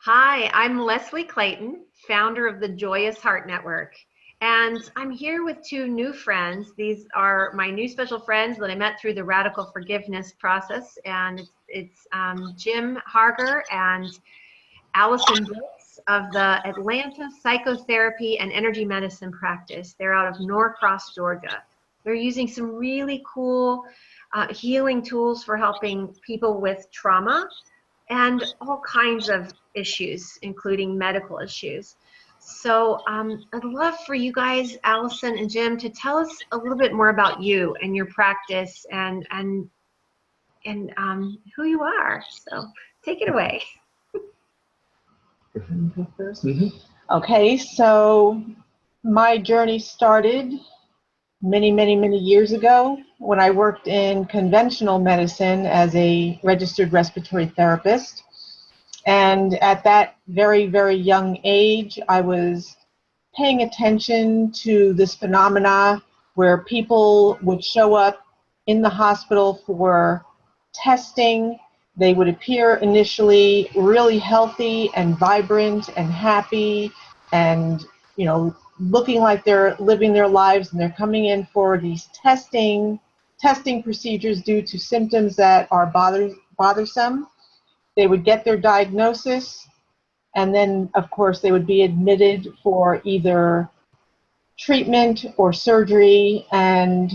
Hi, I'm Leslie Clayton, founder of the Joyous Heart Network. And I'm here with two new friends. These are my new special friends that I met through the radical forgiveness process. And it's Jim Harger and Alison Brooks of the Atlanta Psychotherapy and Energy Medicine practice. They're out of Norcross, Georgia. They're using some really cool healing tools for helping people with trauma and all kinds of issues, including medical issues. So I'd love for you guys, Allison and Jim, to tell us a little bit more about you and your practice and who you are. So take it away. Okay, so my journey started many years ago when I worked in conventional medicine as a registered respiratory therapist. And at that very young age, I was paying attention to this phenomena where people would show up in the hospital for testing. They would appear initially really healthy and vibrant and happy and, looking like they're living their lives, and they're coming in for these testing procedures due to symptoms that are bothersome. They would get their diagnosis, and then, of course, they would be admitted for either treatment or surgery, and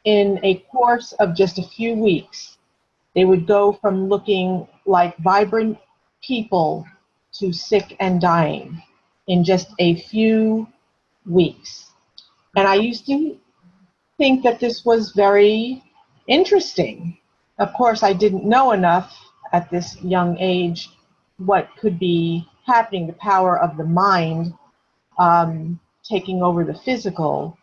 in a course of just a few weeks, they would go from looking like vibrant people to sick and dying in just a few weeks. And I used to think that this was very interesting. Of course, I didn't know enough at this young age what could be happening, the power of the mind taking over the physical.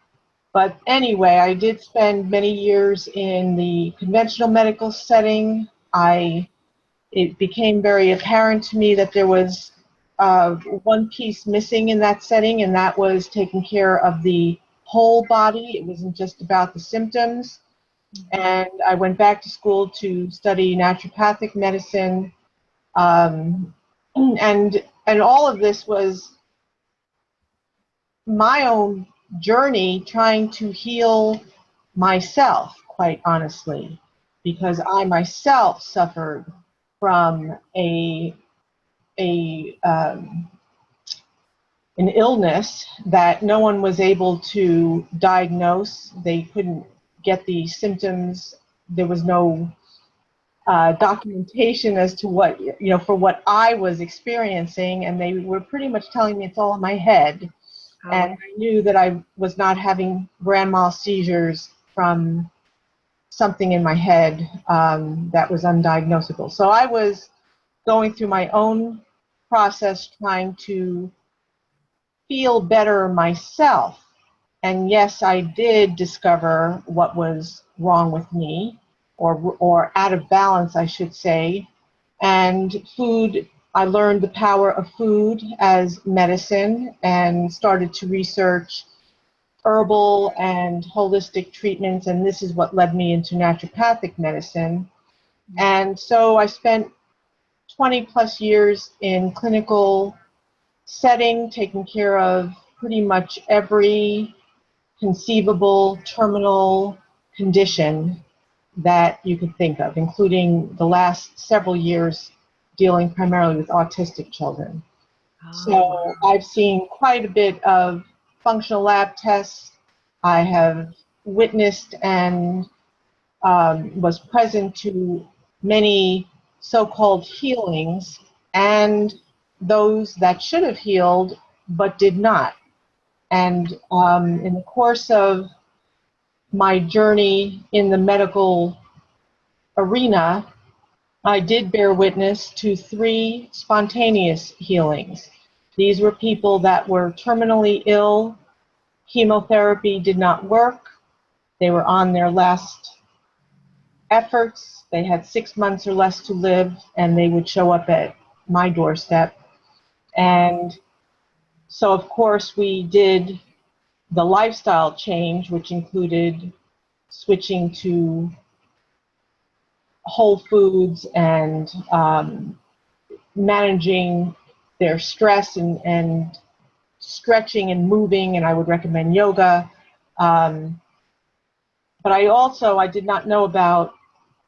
But anyway, I did spend many years in the conventional medical setting. It became very apparent to me that there was one piece missing in that setting, and that was taking care of the whole body. It wasn't just about the symptoms. And I went back to school to study naturopathic medicine, and all of this was my own journey trying to heal myself, quite honestly, because I myself suffered from an illness that no one was able to diagnose. They couldn't get the symptoms. There was no documentation as to what, for what I was experiencing, and they were pretty much telling me it's all in my head. Oh. And I knew that I was not having grand mal seizures from something in my head that was undiagnosable. So I was going through my own process trying to feel better myself. And yes, I did discover what was wrong with me, or out of balance, I should say. And food, I learned the power of food as medicine and started to research herbal and holistic treatments, and this is what led me into naturopathic medicine. And so I spent 20 plus years in clinical setting, taking care of pretty much every conceivable terminal condition that you could think of, including the last several years dealing primarily with autistic children. Oh. So I've seen quite a bit of functional lab tests. I have witnessed and was present to many so-called healings, and those that should have healed but did not. And in the course of my journey in the medical arena, I did bear witness to 3 spontaneous healings. These were people that were terminally ill. Chemotherapy did not work. They were on their last efforts. They had 6 months or less to live, and they would show up at my doorstep. And so, of course, we did the lifestyle change, which included switching to whole foods and managing their stress and stretching and moving, and I would recommend yoga. But I did not know about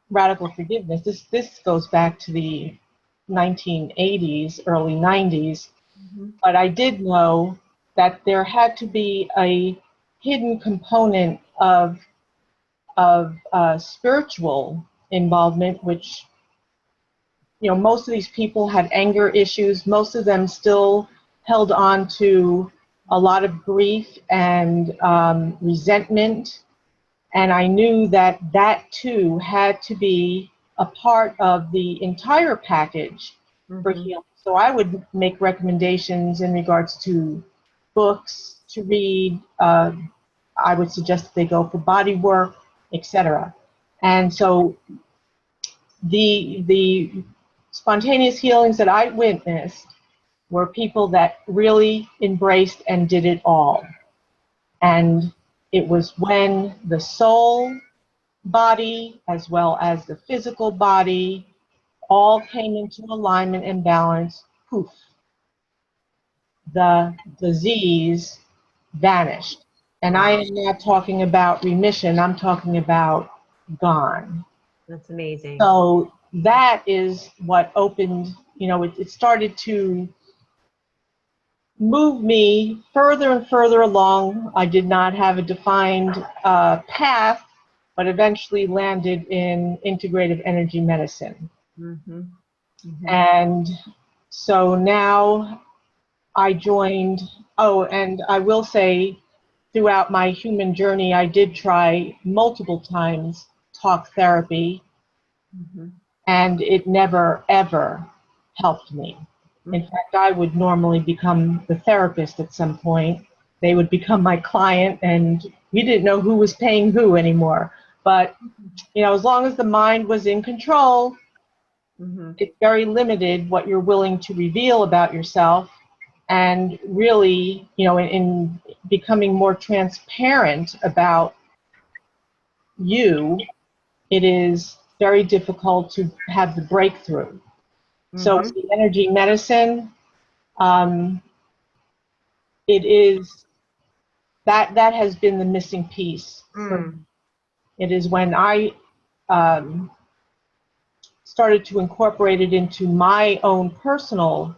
radical forgiveness. This goes back to the 1980s, early 90s. Mm-hmm. But I did know that there had to be a hidden component of spiritual involvement, which, you know, most of these people had anger issues. Most of them still held on to a lot of grief and resentment. And I knew that that too had to be a part of the entire package for Mm-hmm. healing. So I would make recommendations in regards to books to read. I would suggest that they go for body work, etc. And so the spontaneous healings that I witnessed were people that really embraced and did it all. And it was when the soul body as well as the physical body all came into alignment and balance, poof, the disease vanished. And I am not talking about remission, I'm talking about gone. That's amazing. So that is what opened, you know, it started to move me further and further along. I did not have a defined path, but eventually landed in integrative energy medicine. Mm-hmm. Mm-hmm. And so now I joined, oh, and I will say throughout my human journey, I did try multiple times talk therapy, Mm-hmm. and it never, ever helped me. In fact, I would normally become the therapist at some point. They would become my client, and you didn't know who was paying who anymore. But, you know, as long as the mind was in control, Mm-hmm. it's very limited what you're willing to reveal about yourself. And really, you know, in becoming more transparent about you, it is very difficult to have the breakthrough. Mm-hmm. So with the energy medicine, it is that has been the missing piece. It is when I started to incorporate it into my own personal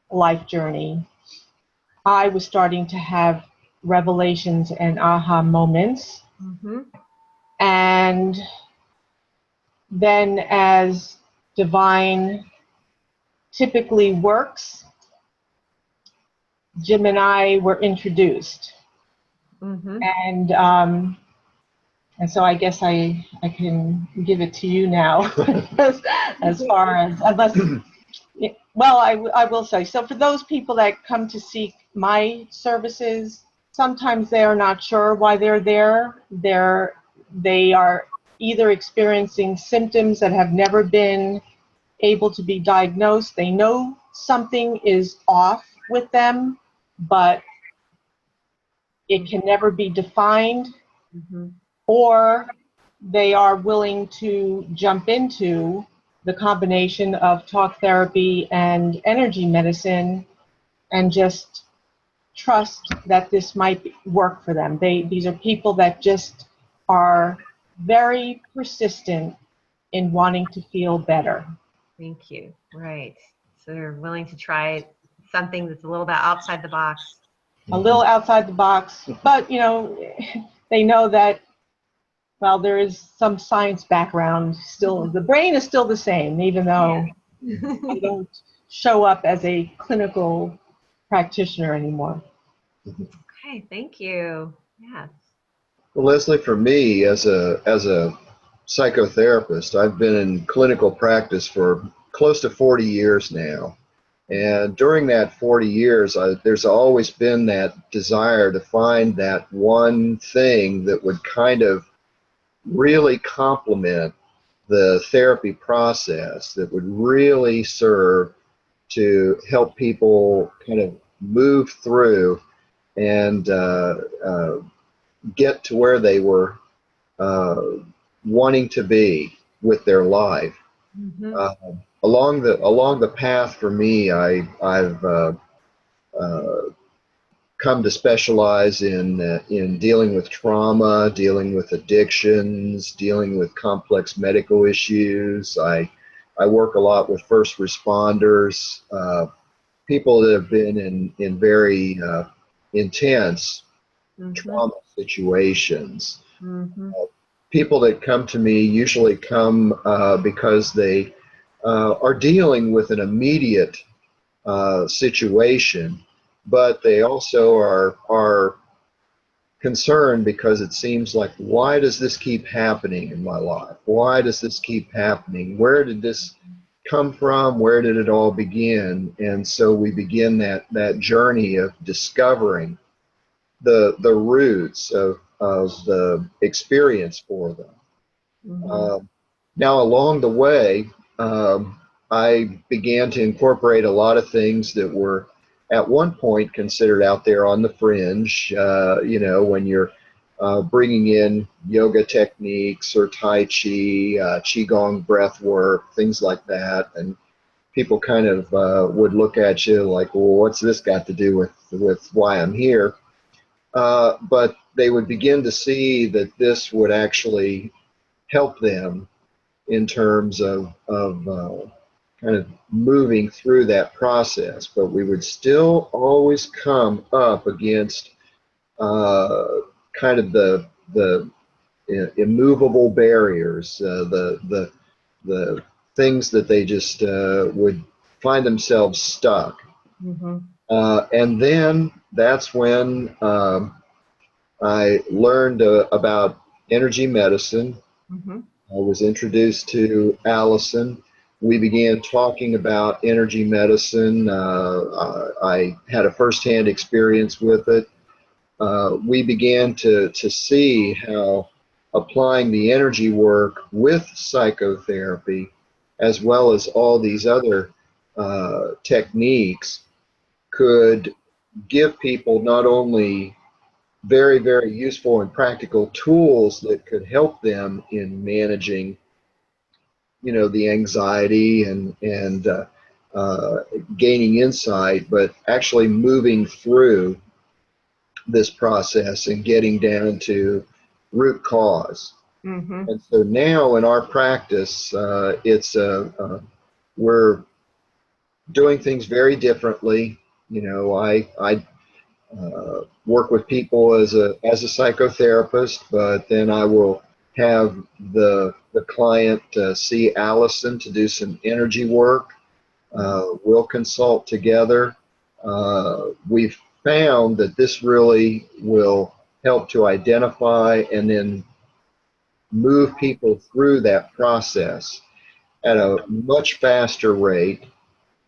life journey, I was starting to have revelations and aha moments. Mm-hmm. And then, as divine typically works, Jim and I were introduced. Mm-hmm. And so I guess I can give it to you now, as far as, unless, well, I will say, so for those people that come to seek my services, sometimes they are not sure why they're there. They are either experiencing symptoms that have never been able to be diagnosed. They know something is off with them, but it can never be defined. Mm-hmm. Or they are willing to jump into the combination of talk therapy and energy medicine and just trust that this might work for them. These are people that just are very persistent in wanting to feel better. Thank you. Right. So they're willing to try something that's a little bit outside the box. A little outside the box, but, you know, they know that, well, there is some science background still. The brain is still the same, even though I don't show up as a clinical practitioner anymore. Okay, thank you. Yes. Well, Leslie, for me, as a psychotherapist, I've been in clinical practice for close to 40 years now. And during that 40 years, there's always been that desire to find that one thing that would kind of really complement the therapy process, that would really serve to help people kind of move through and get to where they were wanting to be with their life. Mm-hmm. along the path for me, I've come to specialize in dealing with trauma, dealing with addictions, dealing with complex medical issues. I work a lot with first responders, people that have been in very intense trauma situations. People that come to me usually come because they are dealing with an immediate situation, but they also are concerned because it seems like, why does this keep happening in my life? Why does this keep happening? Where did this come from? Where did it all begin? And so we begin that journey of discovering the roots of the experience for them. Now, along the way, I began to incorporate a lot of things that were at one point considered out there on the fringe. When you're bringing in yoga techniques or Tai Chi, Qigong breath work, things like that. And people kind of would look at you like, well, what's this got to do with why I'm here? But they would begin to see that this would actually help them in terms of kind of moving through that process. But we would still always come up against kind of the immovable barriers, the things that they just would find themselves stuck. And then that's when I learned about energy medicine. I was introduced to Alison. We began talking about energy medicine. I had a firsthand experience with it. We began to see how applying the energy work with psychotherapy, as well as all these other techniques, could give people not only very, very useful and practical tools that could help them in managing, the anxiety and gaining insight, but actually moving through this process and getting down to root cause. And so now in our practice, we're doing things very differently. I work with people as a psychotherapist, but then I will have the client see Alison to do some energy work. We'll consult together. We've found that this really will help to identify and then move people through that process at a much faster rate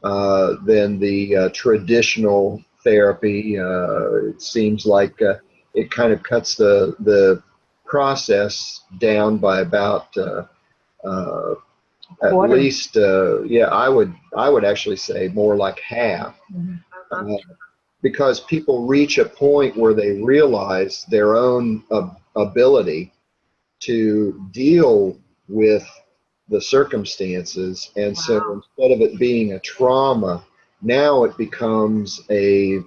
than the traditional therapy. It seems like it kind of cuts the process down by about at least, I would actually say more like half. Because people reach a point where they realize their own ability to deal with the circumstances, and so instead of it being a trauma, now it becomes an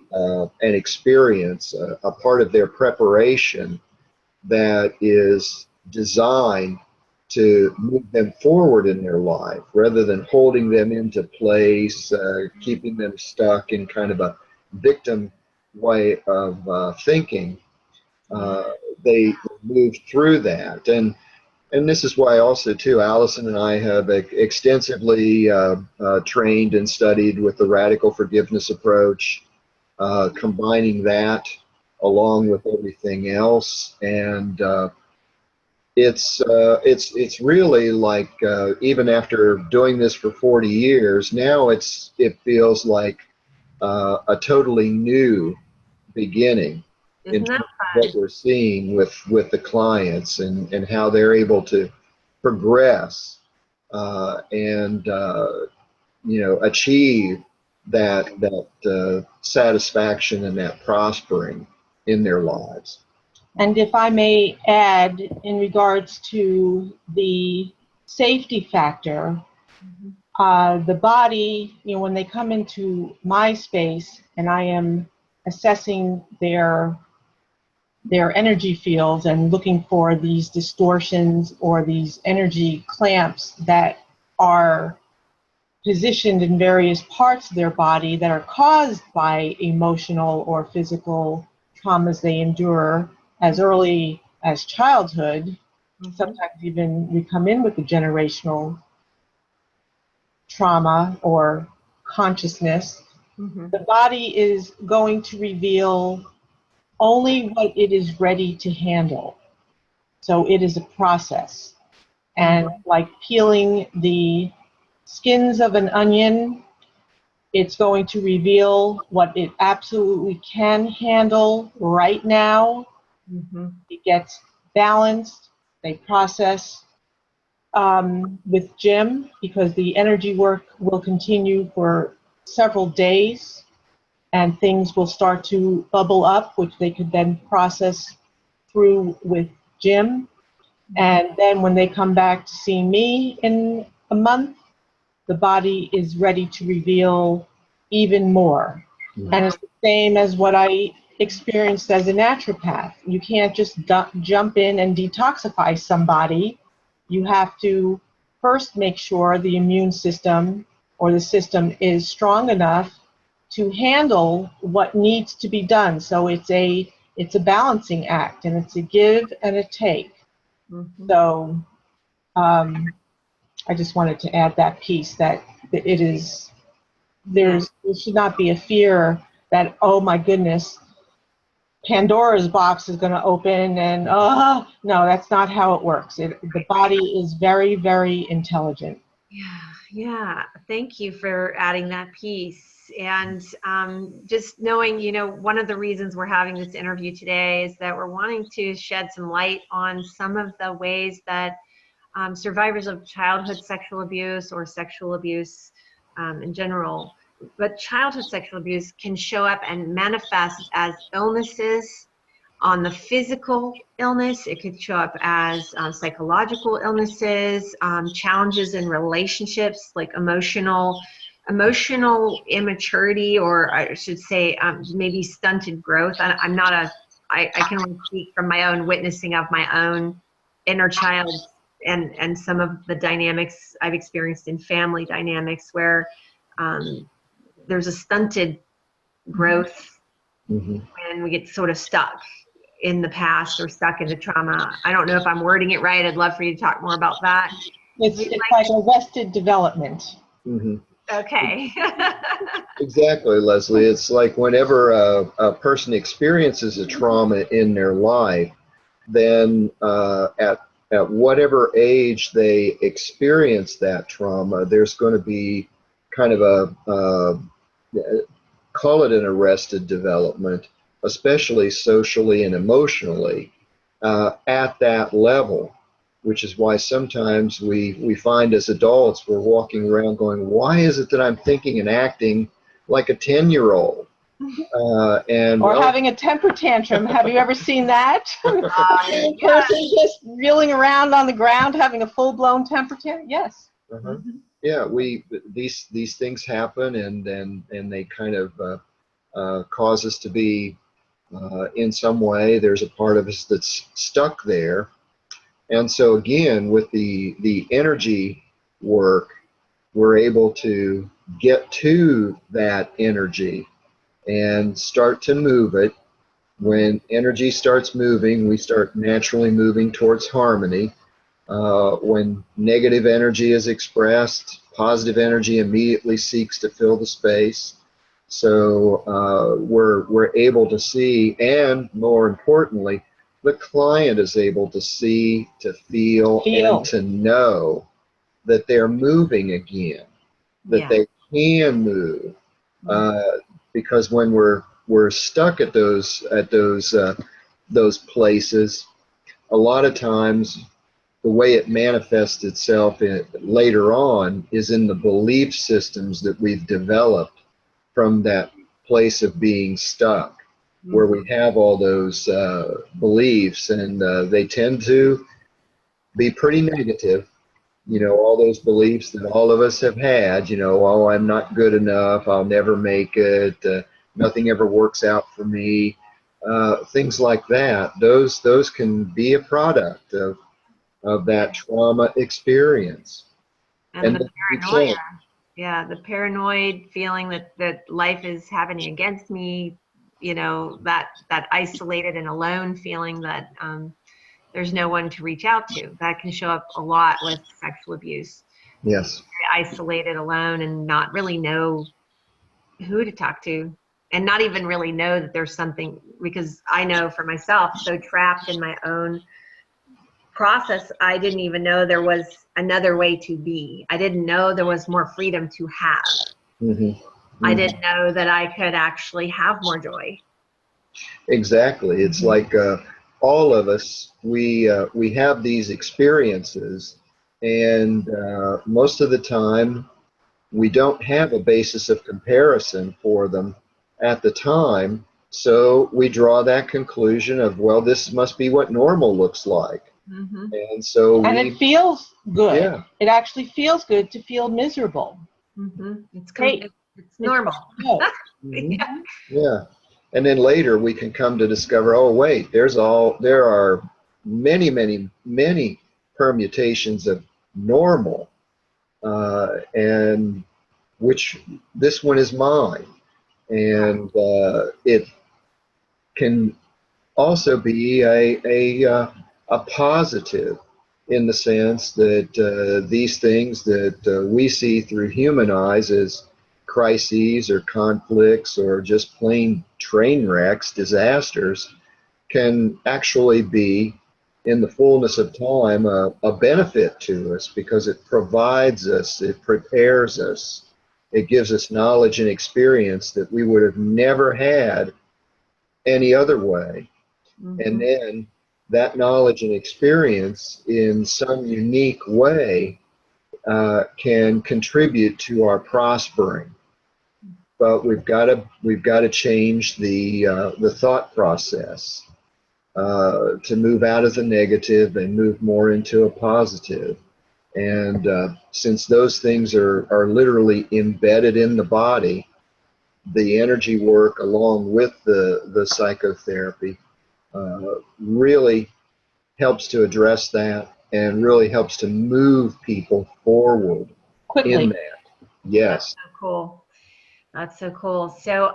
experience, a part of their preparation that is designed to move them forward in their life, rather than holding them into place, keeping them stuck in kind of a victim way of thinking. They move through that, and this is why also too, Alison and I have extensively trained and studied with the radical forgiveness approach, combining that along with everything else. And it's really like, even after doing this for 40 years, now it feels like a totally new beginning. In terms of what we're seeing with the clients and how they're able to progress and achieve that satisfaction and that prospering in their lives. And if I may add, in regards to the safety factor, the body, when they come into my space and I am assessing their energy fields and looking for these distortions or these energy clamps that are positioned in various parts of their body that are caused by emotional or physical traumas they endure as early as childhood. Sometimes even we come in with a generational trauma or consciousness. The body is going to reveal only what it is ready to handle. So it is a process. And like peeling the skins of an onion, it's going to reveal what it absolutely can handle right now. It gets balanced. They process with Jim, because the energy work will continue for several days, and things will start to bubble up, which they could then process through with Jim. And then when they come back to see me in a month, the body is ready to reveal even more. And it's the same as what I experienced as a naturopath. You can't just jump in and detoxify somebody. You have to first make sure the immune system or the system is strong enough to handle what needs to be done. So it's a balancing act, and it's a give and a take. So I just wanted to add that piece, that it is, there should not be a fear that, oh my goodness, Pandora's box is going to open, and no, that's not how it works. The body is very, very intelligent. Yeah. Thank you for adding that piece. And just knowing, one of the reasons we're having this interview today is that we're wanting to shed some light on some of the ways that survivors of childhood sexual abuse or sexual abuse in general, but childhood sexual abuse can show up and manifest as illnesses on the physical illness. It could show up as psychological illnesses, challenges in relationships, like emotional immaturity, or I should say maybe stunted growth. I can only speak from my own witnessing of my own inner child and some of the dynamics I've experienced in family dynamics where there's a stunted growth when we get sort of stuck in the past or stuck in the trauma. I don't know if I'm wording it right. I'd love for you to talk more about that. It's like arrested development. Okay. Exactly, Leslie. It's like whenever a person experiences a trauma in their life, then at whatever age they experience that trauma, there's going to be kind of call it an arrested development, especially socially and emotionally, at that level, which is why sometimes we find as adults we're walking around going, why is it that I'm thinking and acting like a 10-year-old? Having a temper tantrum. Have you ever seen that? Person just reeling around on the ground having a full-blown temper tantrum? Yes. Yeah, these things happen, and they kind of cause us to be in some way. There's a part of us that's stuck there, and so again with the energy work, we're able to get to that energy and start to move it. When energy starts moving, we start naturally moving towards harmony. When negative energy is expressed, positive energy immediately seeks to fill the space. So we're able to see, and more importantly, the client is able to see, to feel. And to know that they're moving again, that they can move. Because when we're stuck at those places, a lot of times the way it manifests itself later on is in the belief systems that we've developed from that place of being stuck, where we have all those beliefs, and they tend to be pretty negative. You know, all those beliefs that all of us have had, you know, oh, I'm not good enough, I'll never make it, nothing ever works out for me, things like that. Those can be a product of that trauma experience. And the paranoia. Yeah, the paranoid feeling that life is happening against me, you know, that isolated and alone feeling that there's no one to reach out to. That can show up a lot with sexual abuse. Yes. Very isolated, alone, and not really know who to talk to, and not even really know that there's something, because I know for myself, so trapped in my own process, I didn't even know there was another way to be. I didn't know there was more freedom to have. Mm-hmm. Mm-hmm. I didn't know that I could actually have more joy. Exactly. It's like all of us, we have these experiences, and most of the time we don't have a basis of comparison for them at the time, so we draw that conclusion of, well, this must be what normal looks like. Mm-hmm. And so it feels good. Yeah. It actually feels good to feel miserable. Mm-hmm. It's normal. Mm-hmm. Yeah. Yeah. And then later we can come to discover, oh wait, there are many, many, many permutations of normal, and which this one is mine. And it can also be a positive, in the sense that these things that we see through human eyes as crises or conflicts or just plain train wrecks, disasters, can actually be, in the fullness of time, a benefit to us, because it provides us, it prepares us, it gives us knowledge and experience that we would have never had any other way. Mm-hmm. And then that knowledge and experience, in some unique way, can contribute to our prospering. But we've got to change the thought process to move out of the negative and move more into a positive. And since those things are literally embedded in the body, the energy work along with the psychotherapy really helps to address that, and really helps to move people forward quickly. in that. Yes. That's so cool. That's so cool. So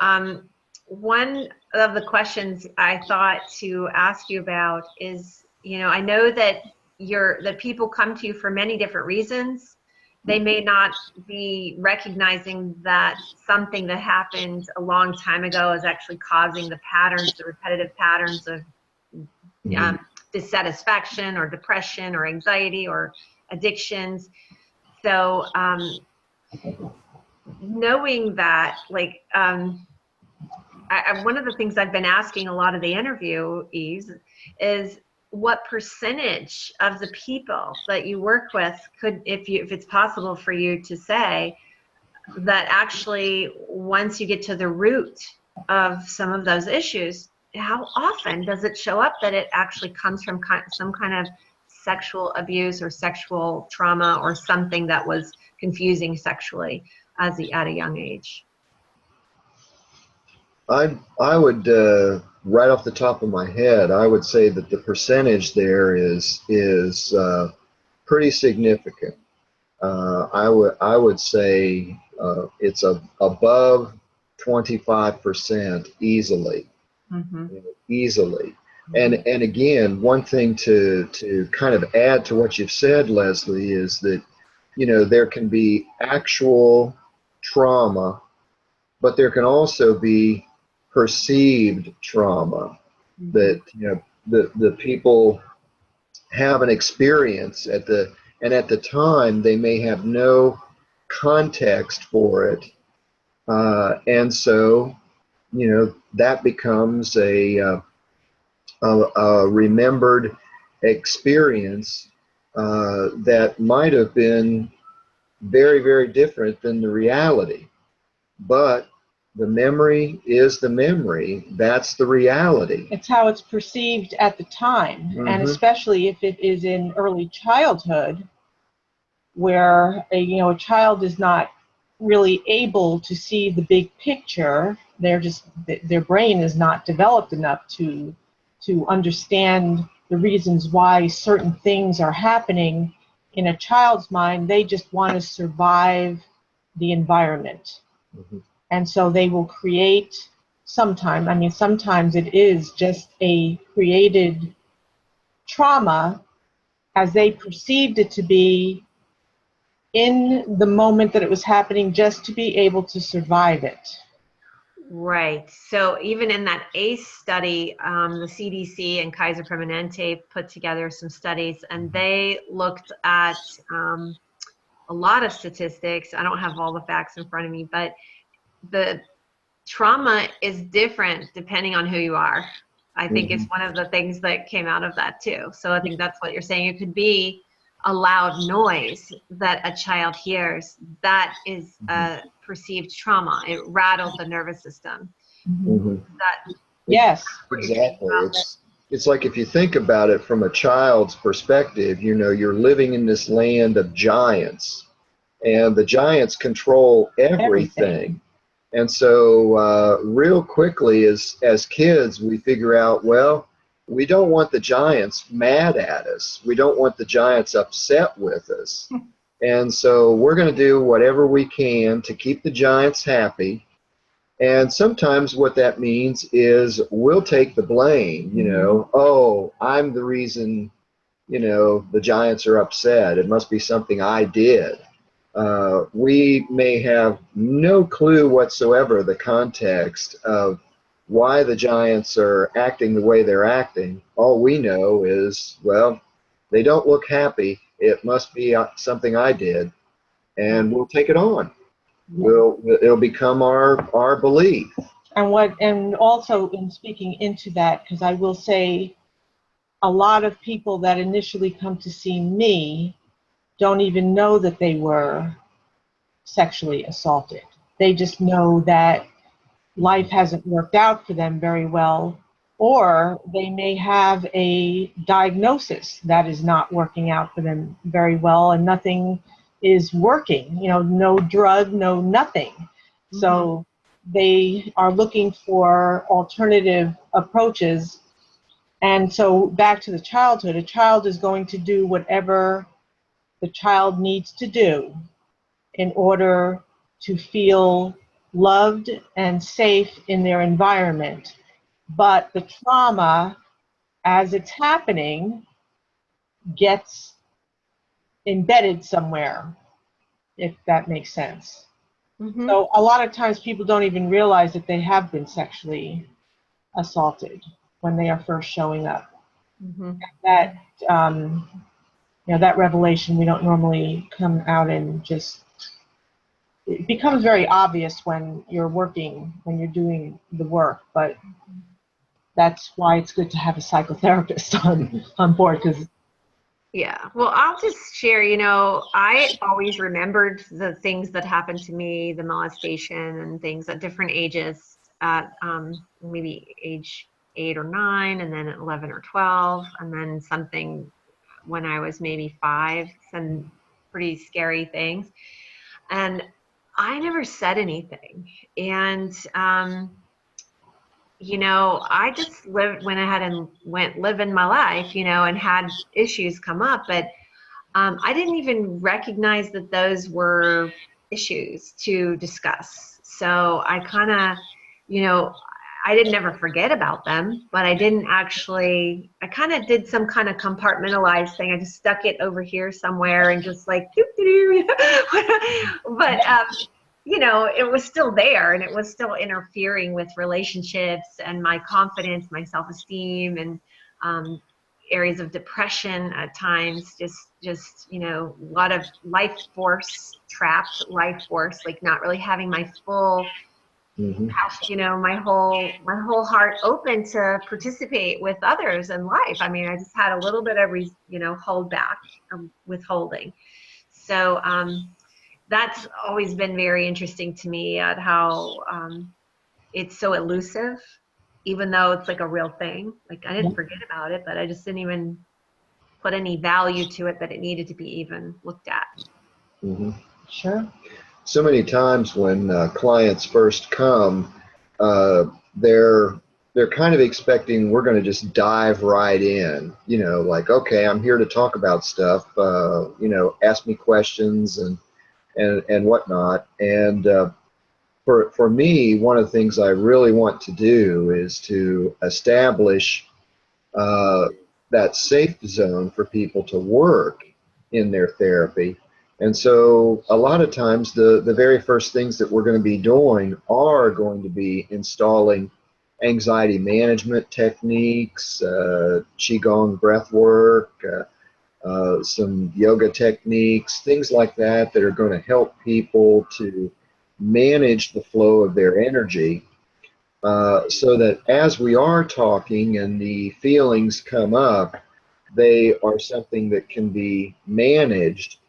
one of the questions I thought to ask you about is, you know, I know that that people come to you for many different reasons. They may not be recognizing that something that happened a long time ago is actually causing the patterns, the repetitive patterns of dissatisfaction or depression or anxiety or addictions. So knowing that, like, one of the things I've been asking a lot of the interviewees is, what percentage of the people that you work with could, if it's possible for you to say, that actually once you get to the root of some of those issues, how often does it show up that it actually comes from some kind of sexual abuse or sexual trauma or something that was confusing sexually at a young age? I would, right off the top of my head, I would say that the percentage there is pretty significant. I would say it's above 25% easily. Mm-hmm. Easily. And again, one thing to kind of add to what you've said, Leslie, is that, you know, there can be actual trauma, but there can also be perceived trauma, that, you know, the people have an experience at the time they may have no context for it, and so, you know, that becomes a remembered experience that might have been very, very different than the reality. But the memory is the memory. That's the reality. It's how it's perceived at the time. Mm-hmm. And especially if it is in early childhood, where a child is not really able to see the big picture. Their brain is not developed enough to understand the reasons why certain things are happening. In a child's mind, they just want to survive the environment. Mm-hmm. And so they will create sometimes it is just a created trauma as they perceived it to be in the moment that it was happening, just to be able to survive it. Right. So even in that ACE study, the CDC and Kaiser Permanente put together some studies, and they looked at a lot of statistics. I don't have all the facts in front of me, but the trauma is different depending on who you are. I think Mm-hmm. it's one of the things that came out of that too. So I think that's what you're saying. It could be a loud noise that a child hears. That is a perceived trauma. It rattled the nervous system. Mm-hmm. Yes. Exactly. It's like, if you think about it from a child's perspective, you're living in this land of giants, and the giants control everything. And so real quickly as kids, we figure out, well, we don't want the giants mad at us. We don't want the giants upset with us. And so we're going to do whatever we can to keep the giants happy. And sometimes what that means is we'll take the blame, oh, I'm the reason, the giants are upset. It must be something I did. We may have no clue whatsoever the context of why the giants are acting the way they're acting. All we know is, well, they don't look happy. It must be something I did, and we'll take it on. It'll become our belief. And also in speaking into that, because I will say a lot of people that initially come to see me don't even know that they were sexually assaulted. They just know that life hasn't worked out for them very well, or they may have a diagnosis that is not working out for them very well, and nothing is working, no drug, no nothing. Mm-hmm. So they are looking for alternative approaches. And so back to the childhood, a child is going to do whatever the child needs to do in order to feel loved and safe in their environment. But the trauma, as it's happening, gets embedded somewhere, if that makes sense. Mm-hmm. So a lot of times people don't even realize that they have been sexually assaulted when they are first showing up. Mm-hmm. That that revelation, we don't normally come out and just. It becomes very obvious when you're doing the work, but that's why it's good to have a psychotherapist on board. Yeah, well, I'll just share, I always remembered the things that happened to me, the molestation and things at different ages, at maybe age 8 or 9, and then at 11 or 12, and then something when I was maybe 5, some pretty scary things. And I never said anything. And, I just went ahead and went living my life, and had issues come up. But I didn't even recognize that those were issues to discuss. So I kind of, I didn't ever forget about them, but I didn't actually, I kind of did some kind of compartmentalized thing. I just stuck it over here somewhere and just like, doo-doo-doo. But, it was still there, and it was still interfering with relationships and my confidence, my self-esteem, and areas of depression at times, just a lot of trapped life force, like not really having my full, my whole heart open to participate with others in life. I mean, I just had a little bit of, hold back, withholding. So that's always been very interesting to me, at how it's so elusive, even though it's like a real thing. Like, I didn't forget about it, but I just didn't even put any value to it that it needed to be even looked at. Mhm. Sure. So many times when clients first come, uh, they're kind of expecting we're going to just dive right in. Like, okay, I'm here to talk about stuff. Ask me questions and whatnot. And for me, one of the things I really want to do is to establish uh, that safe zone for people to work in their therapy. And so a lot of times the very first things that we're going to be doing are going to be installing anxiety management techniques, Qigong breath work, some yoga techniques, things like that are going to help people to manage the flow of their energy, so that as we are talking and the feelings come up, they are something that can be managed,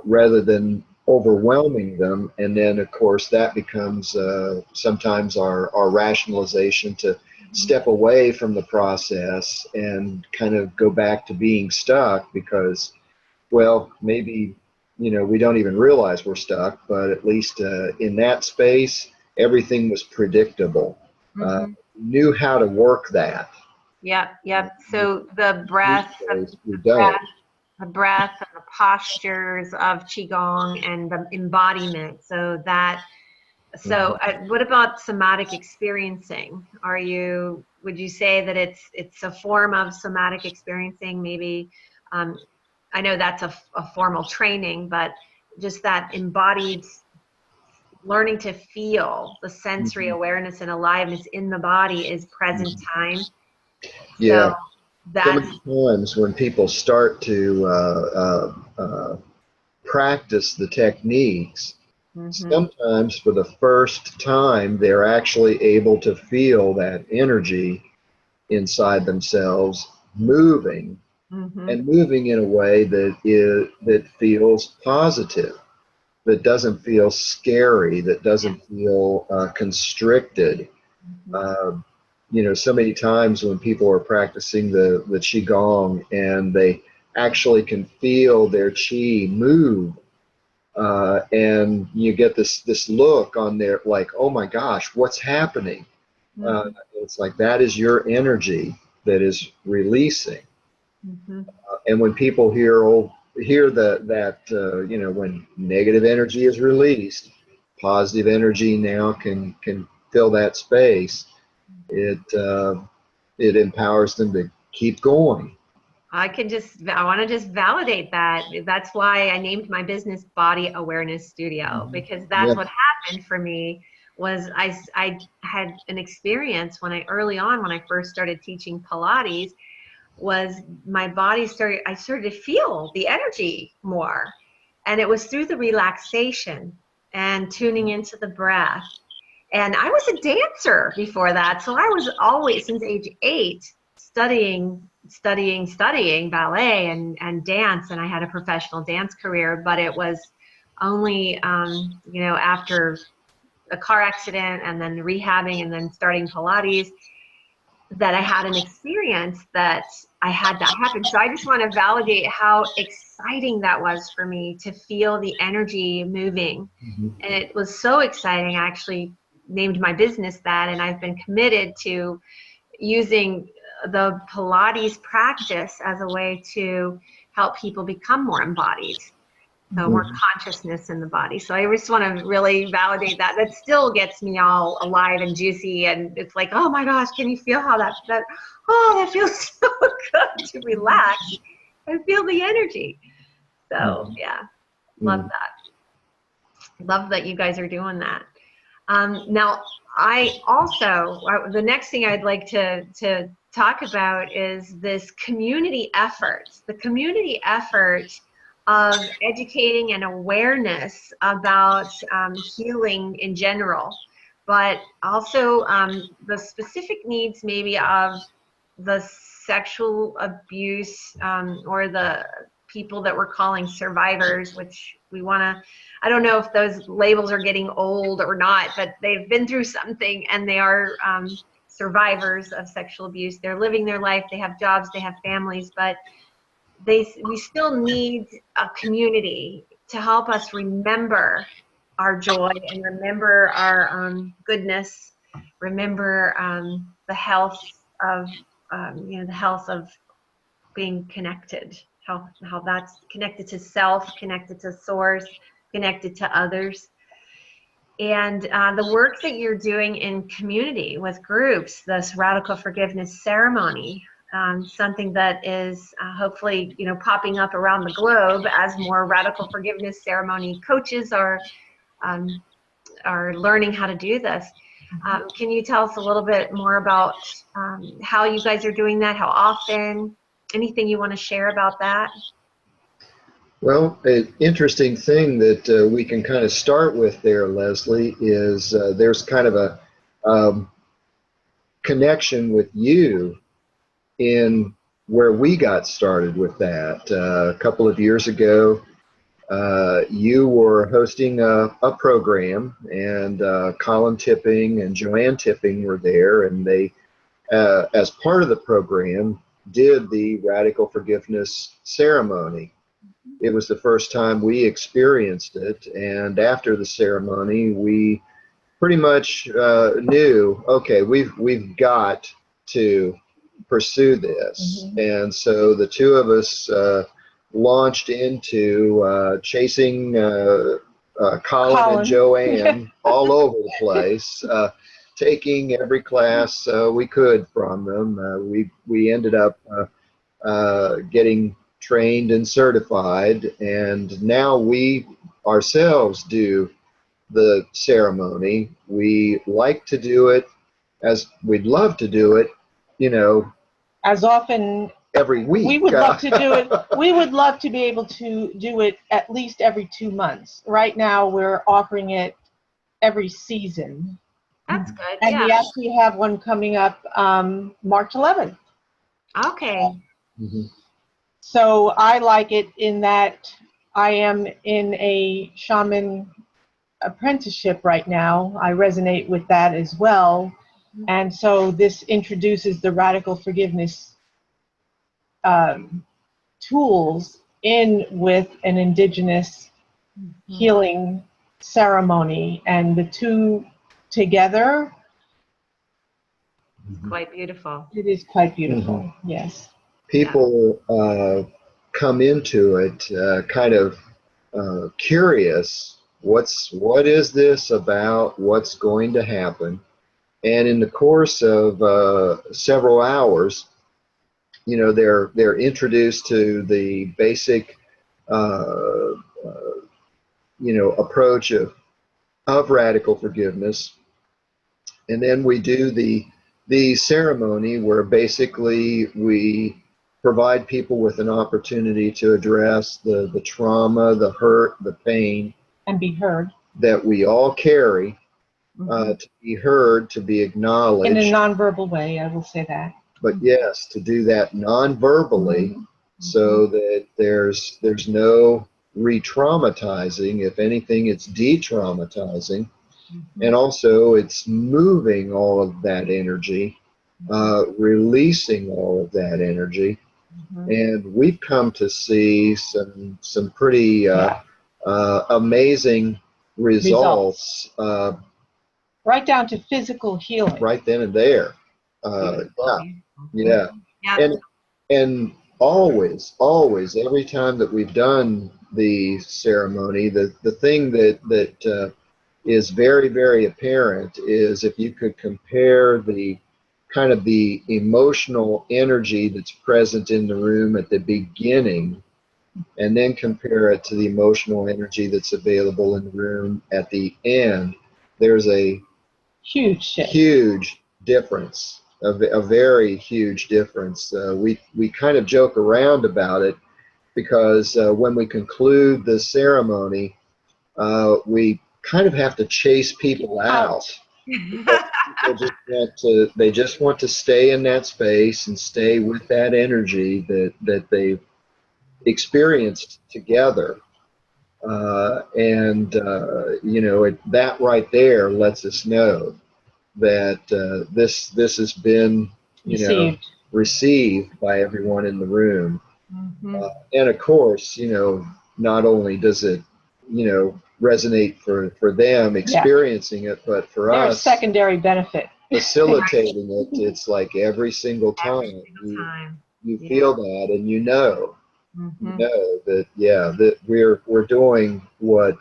rather than overwhelming them. And then, of course, that becomes sometimes our rationalization to step away from the process and kind of go back to being stuck because, well, maybe, we don't even realize we're stuck, but at least in that space, everything was predictable. Mm-hmm. Knew how to work that. Yep, yep. So the breath, We don't. the breath and the postures of Qigong and the embodiment. So that, what about somatic experiencing? Would you say that it's a form of somatic experiencing? Maybe, I know that's a formal training, but just that embodied learning to feel the sensory awareness and aliveness in the body is present time. Yeah. So So that's, many times when people start to practice the techniques, sometimes for the first time they're actually able to feel that energy inside themselves moving, and moving in a way that feels positive, that doesn't feel scary, that doesn't feel constricted. So many times when people are practicing the qigong and they actually can feel their qi move, and you get this look on their, like, oh my gosh, what's happening? It's like that is your energy that is releasing. And when people hear that when negative energy is released, positive energy now can fill that space. It empowers them to keep going. I want to just validate that. That's why I named my business Body Awareness Studio, because that's what happened for me. Was I had an experience early on when I first started teaching Pilates, was my body I started to feel the energy more. And it was through the relaxation and tuning into the breath. And I was a dancer before that. So I was always, since age 8, studying ballet and dance. And I had a professional dance career, but it was only, after a car accident and then rehabbing and then starting Pilates, that I had an experience that I had that happen. So I just want to validate how exciting that was for me to feel the energy moving. And it was so exciting. I actually named my business that, and I've been committed to using the Pilates practice as a way to help people become more embodied. So more consciousness in the body. So I just want to really validate that. That still gets me all alive and juicy. And it's like, oh my gosh, can you feel how that feels so good to relax and feel the energy. So yeah, love that. Love that you guys are doing that. Now, I also, the next thing I'd like to talk about is this community effort. The community effort of educating and awareness about healing in general, but also the specific needs maybe of the sexual abuse, or the people that we're calling survivors, which we want to, I don't know if those labels are getting old or not, but they've been through something and they are survivors of sexual abuse. They're living their life, they have jobs, they have families, but we still need a community to help us remember our joy and remember our goodness, remember the health of the health of being connected, how that's connected to self, connected to source, connected to others. And the work that you're doing in community with groups, this radical forgiveness ceremony, something that is hopefully popping up around the globe as more radical forgiveness ceremony coaches are learning how to do this. Can you tell us a little bit more about how you guys are doing that, how often, anything you want to share about that? Well, an interesting thing that we can kind of start with there, Leslie, is there's kind of a connection with you in where we got started with that. A couple of years ago, you were hosting a program, and Colin Tipping and Joanne Tipping were there, and they, as part of the program, did the radical forgiveness ceremony. It was the first time we experienced it, and after the ceremony, we pretty much knew, okay, we've got to pursue this. And so the two of us launched into chasing Colin and Joanne all over the place, taking every class we could from them. We ended up getting trained and certified, and now we ourselves do the ceremony. We like to do it, as we'd love to do it, as often every week. We would love to do it. We would love to be able to do it at least every 2 months. Right now we're offering it every season. That's good. And we actually have one coming up March 11th. Okay. So I like it in that I am in a shaman apprenticeship right now. I resonate with that as well. And so this introduces the radical forgiveness tools in with an indigenous healing ceremony, and the two together. Quite beautiful. It is quite beautiful, yes. People come into it kind of curious, what is this about, what's going to happen? And in the course of several hours, they're introduced to the basic approach of radical forgiveness. And then we do the ceremony where basically we provide people with an opportunity to address the trauma, the hurt, the pain, and be heard, that we all carry, to be heard, to be acknowledged. In a nonverbal way, I will say that. But yes, to do that non-verbally, so that there's no re-traumatizing. If anything, it's de-traumatizing. And also it's moving all of that energy, releasing all of that energy. And we've come to see some pretty amazing results. Right down to physical healing. Right then and there. And always, every time that we've done the ceremony, the thing that is very, very apparent is if you could compare the kind of the emotional energy that's present in the room at the beginning, and then compare it to the emotional energy that's available in the room at the end, there's a huge shift. Huge difference, a very huge difference. We kind of joke around about it because when we conclude the ceremony, we kind of have to chase people out. They just want to stay in that space and stay with that energy that they've experienced together. That right there lets us know that this has been received by everyone in the room. And of course, not only does it resonate for them experiencing it, but for There's us, secondary benefit. facilitating it, it's like every single time you feel that, and you know that that we're doing what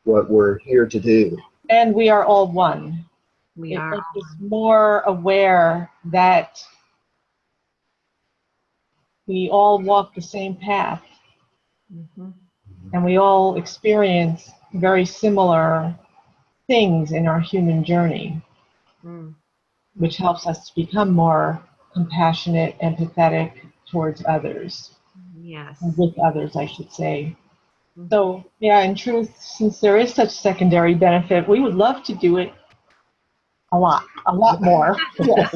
we're here to do. And we are all one. We it are makes us more aware that we all walk the same path, and we all experience very similar things in our human journey, which helps us to become more compassionate, empathetic towards others. Yes. With others, I should say. So, yeah, in truth, since there is such secondary benefit, we would love to do it a lot more. Yes.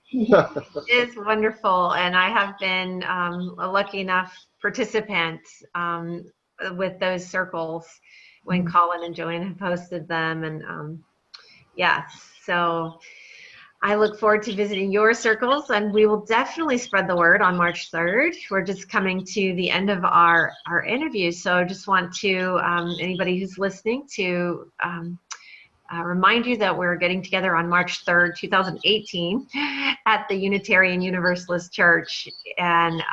It is wonderful, and I have been a lucky enough participant with those circles when Colin and Joanne have hosted them, and so I look forward to visiting your circles, and we will definitely spread the word on March 3rd. We're just coming to the end of our interview, so I just want to, anybody who's listening, to remind you that we're getting together on March 3rd, 2018 at the Unitarian Universalist Church and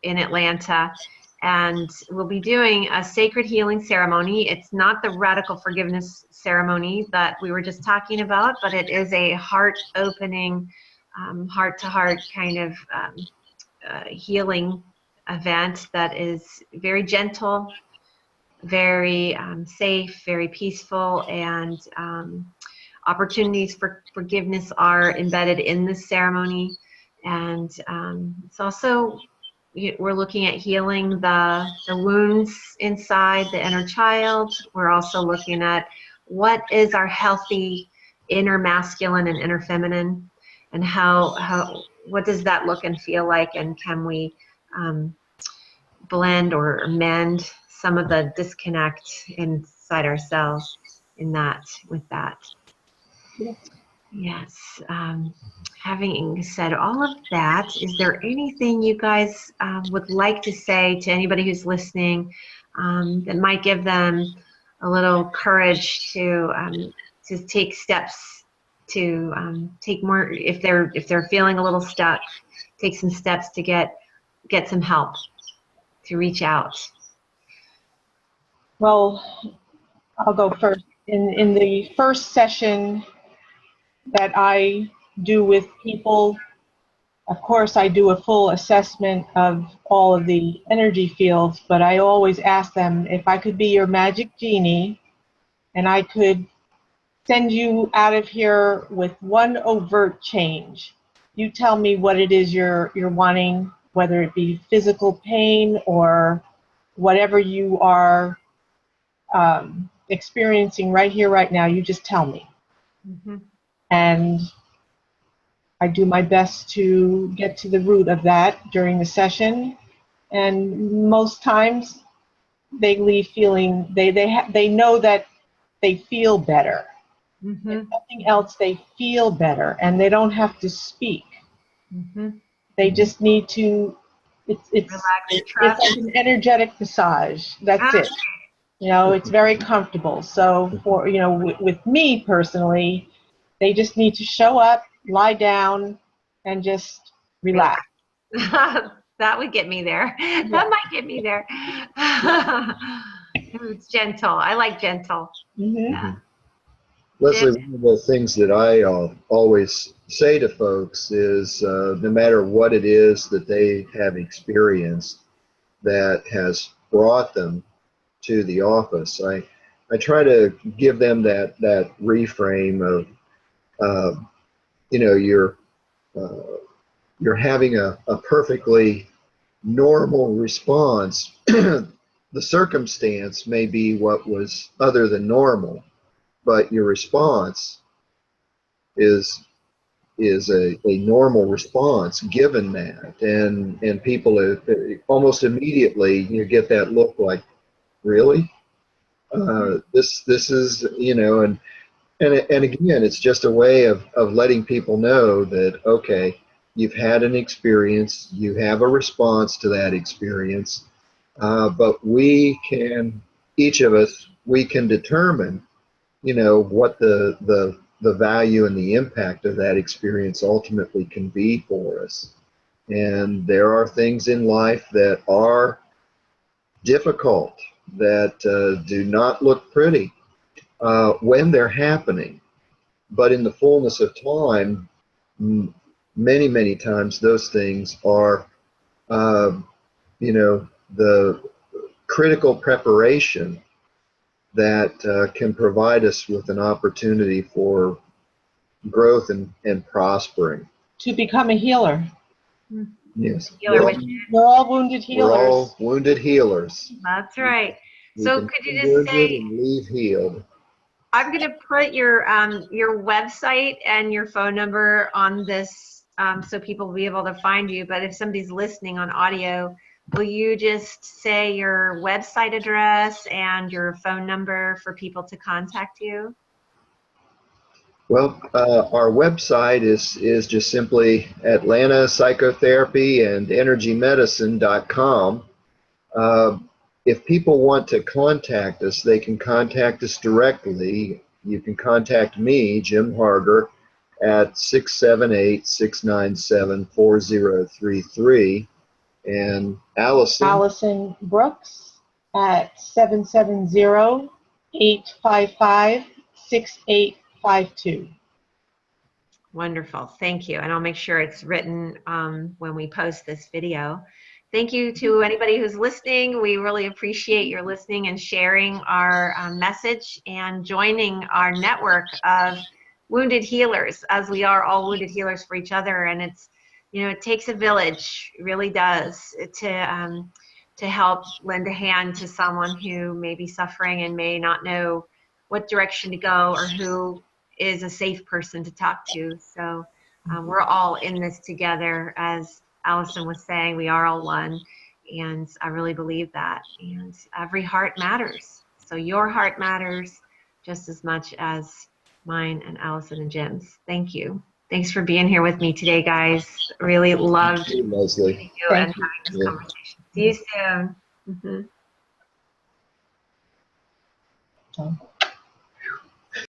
in Atlanta. And we'll be doing a sacred healing ceremony. It's not the radical forgiveness ceremony that we were just talking about, but it is a heart-opening, heart-to-heart kind of healing event that is very gentle, very safe, very peaceful, and opportunities for forgiveness are embedded in this ceremony. And it's also, we're looking at healing the wounds inside the inner child. We're also looking at what is our healthy inner masculine and inner feminine, and what does that look and feel like, and can we blend or mend some of the disconnect inside ourselves with that. Yes. Having said all of that, is there anything you guys would like to say to anybody who's listening that might give them a little courage to take steps, to take more, if they're feeling a little stuck, take some steps to get some help, to reach out? Well, I'll go first. In the first session that I do with people, of course, I do a full assessment of all of the energy fields, but I always ask them if I could be your magic genie and I could send you out of here with one overt change. You tell me what it is you're wanting, whether it be physical pain or whatever you are experiencing right here, right now. You just tell me. And I do my best to get to the root of that during the session, and most times they leave feeling they know that they feel better. If nothing else, they feel better, and they don't have to speak. They just need to. It's like an energetic massage. That's it. It's very comfortable. So for with me personally, they just need to show up, lie down, and just relax. That would get me there. Yeah. That might get me there. It's gentle. I like gentle. Yeah. Leslie, one of the things that I always say to folks is no matter what it is that they have experienced that has brought them to the office, I try to give them that reframe of you're having a perfectly normal response. The circumstance may be what was other than normal, but your response is a normal response given that, and people almost immediately you get that look like, really, this is and again, it's just a way of letting people know that, okay, you've had an experience, you have a response to that experience, but we can, each of us, we can determine, you know, what the value and the impact of that experience ultimately can be for us. And there are things in life that are difficult, that do not look pretty when they're happening. But in the fullness of time, many, many times those things are, you know, the critical preparation that can provide us with an opportunity for growth and prospering. To become a healer. Yes. Healer We're all wounded healers. We're all wounded healers. That's right. We So can could be you just wounded say, and leave healed. I'm going to put your website and your phone number on this so people will be able to find you. But if somebody's listening on audio, will you just say your website address and your phone number for people to contact you? Well, our website is just simply Atlanta Psychotherapy and idoenergymedicine.com. If people want to contact us, they can contact us directly. You can contact me, Jim Harger, at 678-697-4033, and Alison Brooks at 770-855-6852. Wonderful. Thank you. And I'll make sure it's written when we post this video. Thank you to anybody who's listening. We really appreciate your listening and sharing our message and joining our network of wounded healers, as we are all wounded healers for each other. And it's, you know, it takes a village, it really does, to help lend a hand to someone who may be suffering and may not know what direction to go or who is a safe person to talk to. So we're all in this together. As Alison was saying, we are all one, and I really believe that. And every heart matters. So your heart matters just as much as mine and Alison and Jim's. Thank you. Thanks for being here with me today, guys. Really loved Thank you, Leslie. meeting you and having this conversation. See you soon. Mm-hmm.